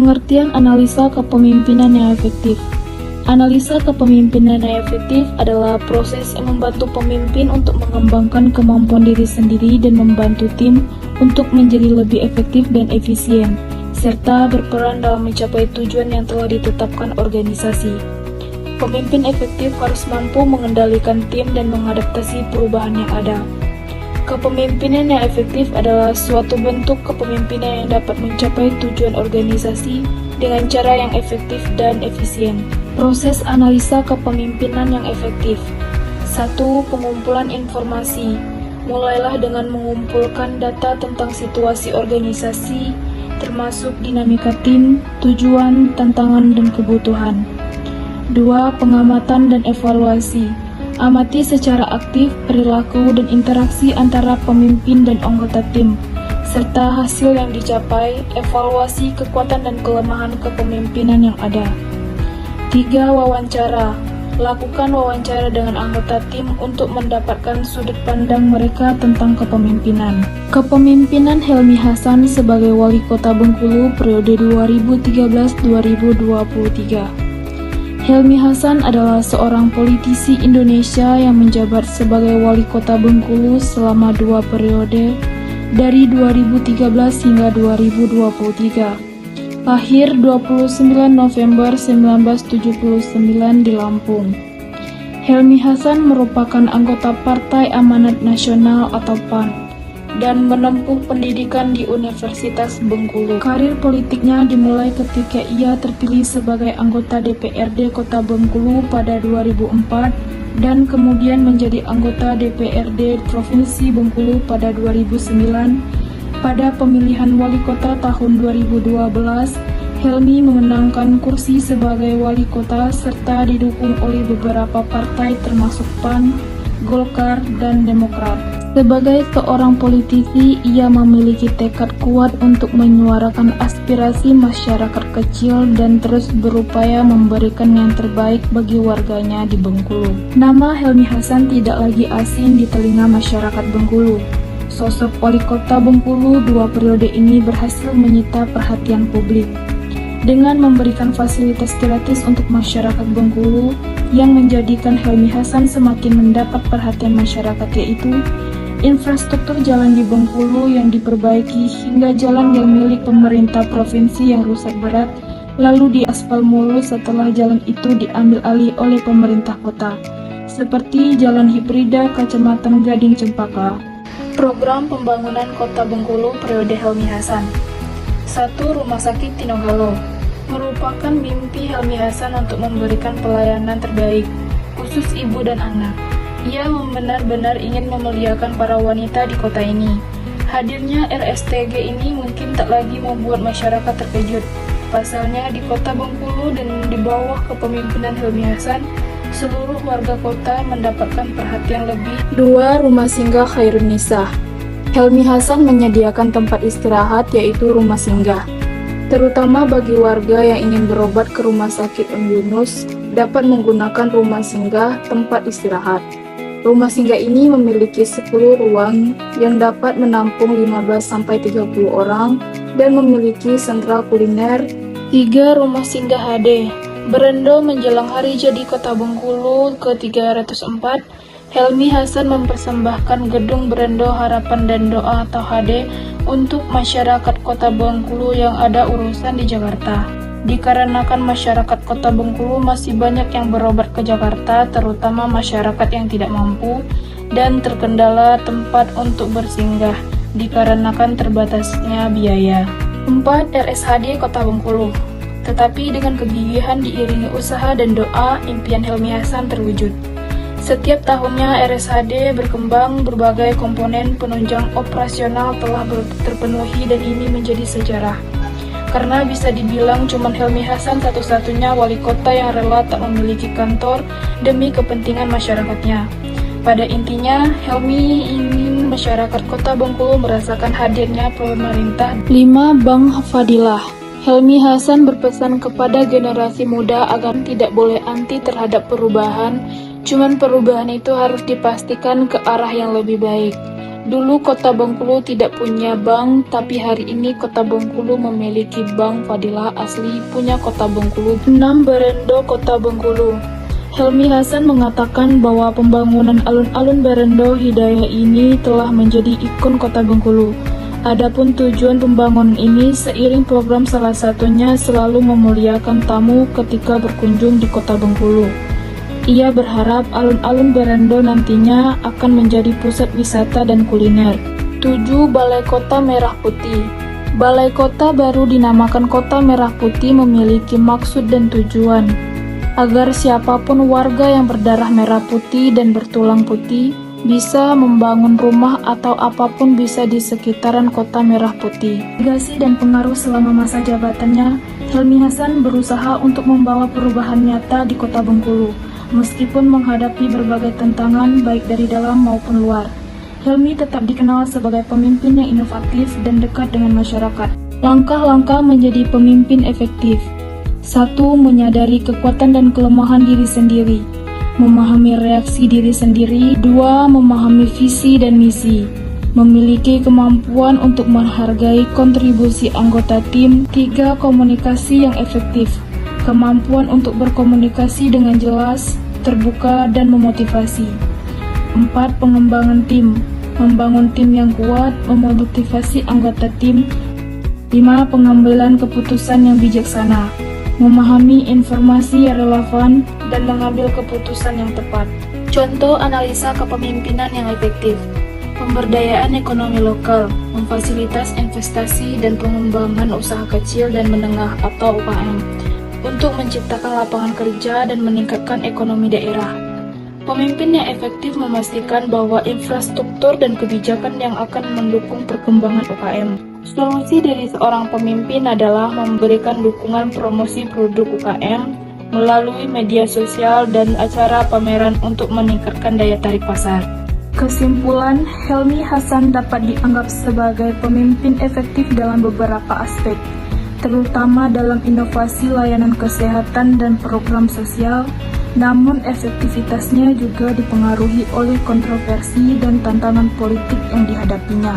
Pengertian analisa kepemimpinan yang efektif. Analisa kepemimpinan yang efektif adalah proses yang membantu pemimpin untuk mengembangkan kemampuan diri sendiri dan membantu tim untuk menjadi lebih efektif dan efisien, serta berperan dalam mencapai tujuan yang telah ditetapkan organisasi. Pemimpin efektif harus mampu mengendalikan tim dan mengadaptasi perubahan yang ada. Kepemimpinan yang efektif adalah suatu bentuk kepemimpinan yang dapat mencapai tujuan organisasi dengan cara yang efektif dan efisien. Proses analisa kepemimpinan yang efektif. 1. Pengumpulan informasi. Mulailah dengan mengumpulkan data tentang situasi organisasi, termasuk dinamika tim, tujuan, tantangan, dan kebutuhan. 2. Pengamatan dan evaluasi. Amati secara aktif perilaku dan interaksi antara pemimpin dan anggota tim, serta hasil yang dicapai, evaluasi kekuatan dan kelemahan kepemimpinan yang ada. 3. Wawancara. Lakukan wawancara dengan anggota tim untuk mendapatkan sudut pandang mereka tentang kepemimpinan. Kepemimpinan Helmi Hasan sebagai Wali Kota Bengkulu periode 2013-2023. Helmi Hasan adalah seorang politisi Indonesia yang menjabat sebagai Wali Kota Bengkulu selama 2 periode, dari 2013 hingga 2023. Lahir 29 November 1979 di Lampung. Helmi Hasan merupakan anggota Partai Amanat Nasional atau PAN dan menempuh pendidikan di Universitas Bengkulu. Karir politiknya dimulai ketika ia terpilih sebagai anggota DPRD Kota Bengkulu pada 2004 dan kemudian menjadi anggota DPRD Provinsi Bengkulu pada 2009. Pada pemilihan wali kota tahun 2012, Helmi memenangkan kursi sebagai wali kota serta didukung oleh beberapa partai termasuk PAN, Golkar, dan Demokrat. Sebagai seorang politisi, ia memiliki tekad kuat untuk menyuarakan aspirasi masyarakat kecil dan terus berupaya memberikan yang terbaik bagi warganya di Bengkulu. Nama Helmi Hasan tidak lagi asing di telinga masyarakat Bengkulu. Sosok wali kota Bengkulu 2 periode ini berhasil menyita perhatian publik dengan memberikan fasilitas gratis untuk masyarakat Bengkulu yang menjadikan Helmi Hasan semakin mendapat perhatian masyarakat, yaitu infrastruktur jalan di Bengkulu yang diperbaiki hingga jalan yang milik pemerintah provinsi yang rusak berat lalu diaspal mulus setelah jalan itu diambil alih oleh pemerintah kota, seperti Jalan Hibrida Kecamatan Gading Cempaka. Program pembangunan Kota Bengkulu periode Helmi Hasan. 1. Rumah Sakit Tinogalo merupakan mimpi Helmi Hasan untuk memberikan pelayanan terbaik, khusus ibu dan anak. Ia benar-benar ingin memuliakan para wanita di kota ini. Hadirnya RSTG ini mungkin tak lagi membuat masyarakat terkejut. Pasalnya di kota Bengkulu dan di bawah kepemimpinan Helmi Hasan, seluruh warga kota mendapatkan perhatian lebih. 2. Rumah Singgah Khairun Nisa. Helmi Hasan menyediakan tempat istirahat yaitu rumah singgah, terutama bagi warga yang ingin berobat ke Rumah Sakit Yunus dapat menggunakan rumah singgah tempat istirahat. Rumah singgah ini memiliki 10 ruang yang dapat menampung 15-30 orang dan memiliki sentral kuliner. 3. Rumah Singgah HD. Berendo menjelang hari jadi Kota Bengkulu ke-304, Helmi Hasan mempersembahkan gedung Berendo Harapan dan Doa atau HD untuk masyarakat Kota Bengkulu yang ada urusan di Jakarta. Dikarenakan masyarakat Kota Bengkulu masih banyak yang berobat ke Jakarta, terutama masyarakat yang tidak mampu dan terkendala tempat untuk bersinggah dikarenakan terbatasnya biaya. 4. RSHD Kota Bengkulu. Tetapi dengan kegigihan diiringi usaha dan doa, impian Helmi Hasan terwujud. Setiap tahunnya RSHD berkembang, berbagai komponen penunjang operasional telah terpenuhi dan ini menjadi sejarah. Karena bisa dibilang cuma Helmi Hasan satu-satunya wali kota yang rela tak memiliki kantor demi kepentingan masyarakatnya. Pada intinya, Helmi ingin masyarakat Kota Bengkulu merasakan hadirnya pemerintah. 5. Bang Fadilah. Helmi Hasan berpesan kepada generasi muda agar tidak boleh anti terhadap perubahan, cuman perubahan itu harus dipastikan ke arah yang lebih baik. Dulu Kota Bengkulu tidak punya bank, tapi hari ini Kota Bengkulu memiliki Bank Fadilah asli punya Kota Bengkulu. 6. Berendo Kota Bengkulu. Helmi Hasan mengatakan bahwa pembangunan alun-alun Berendo Hidayah ini telah menjadi ikon Kota Bengkulu. Adapun tujuan pembangunan ini seiring program salah satunya selalu memuliakan tamu ketika berkunjung di Kota Bengkulu. Ia berharap alun-alun Berendo nantinya akan menjadi pusat wisata dan kuliner. 7. Balai Kota Merah Putih. Balai Kota baru dinamakan Kota Merah Putih memiliki maksud dan tujuan agar siapapun warga yang berdarah merah putih dan bertulang putih bisa membangun rumah atau apapun bisa di sekitaran Kota Merah Putih. Legasi dan pengaruh selama masa jabatannya, Helmi Hasan berusaha untuk membawa perubahan nyata di Kota Bengkulu, meskipun menghadapi berbagai tantangan baik dari dalam maupun luar. Helmi tetap dikenal sebagai pemimpin yang inovatif dan dekat dengan masyarakat. Langkah-langkah menjadi pemimpin efektif. 1. Menyadari kekuatan dan kelemahan diri sendiri. Memahami reaksi diri sendiri. 2. Memahami visi dan misi. Memiliki kemampuan untuk menghargai kontribusi anggota tim. 3. Komunikasi yang efektif. Kemampuan untuk berkomunikasi dengan jelas, terbuka, dan memotivasi. 4. Pengembangan tim. Membangun tim yang kuat, memotivasi anggota tim. 5. Pengambilan keputusan yang bijaksana. Memahami informasi yang relevan dan mengambil keputusan yang tepat. Contoh analisa kepemimpinan yang efektif. Pemberdayaan ekonomi lokal, memfasilitas investasi dan pengembangan usaha kecil dan menengah atau UKM untuk menciptakan lapangan kerja dan meningkatkan ekonomi daerah. Pemimpin yang efektif memastikan bahwa infrastruktur dan kebijakan yang akan mendukung perkembangan UKM. Solusi dari seorang pemimpin adalah memberikan dukungan promosi produk UKM melalui media sosial dan acara pameran untuk meningkatkan daya tarik pasar. Kesimpulan, Helmi Hasan dapat dianggap sebagai pemimpin efektif dalam beberapa aspek, terutama dalam inovasi layanan kesehatan dan program sosial, namun efektivitasnya juga dipengaruhi oleh kontroversi dan tantangan politik yang dihadapinya.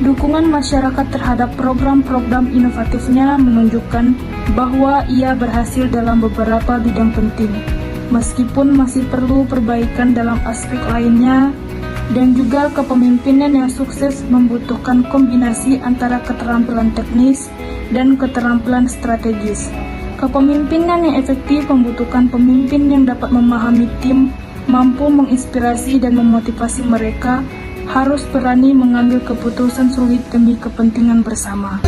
Dukungan masyarakat terhadap program-program inovatifnya menunjukkan bahwa ia berhasil dalam beberapa bidang penting, meskipun masih perlu perbaikan dalam aspek lainnya, dan juga kepemimpinan yang sukses membutuhkan kombinasi antara keterampilan teknis dan keterampilan strategis. Kepemimpinan yang efektif membutuhkan pemimpin yang dapat memahami tim, mampu menginspirasi dan memotivasi mereka, harus berani mengambil keputusan sulit demi kepentingan bersama.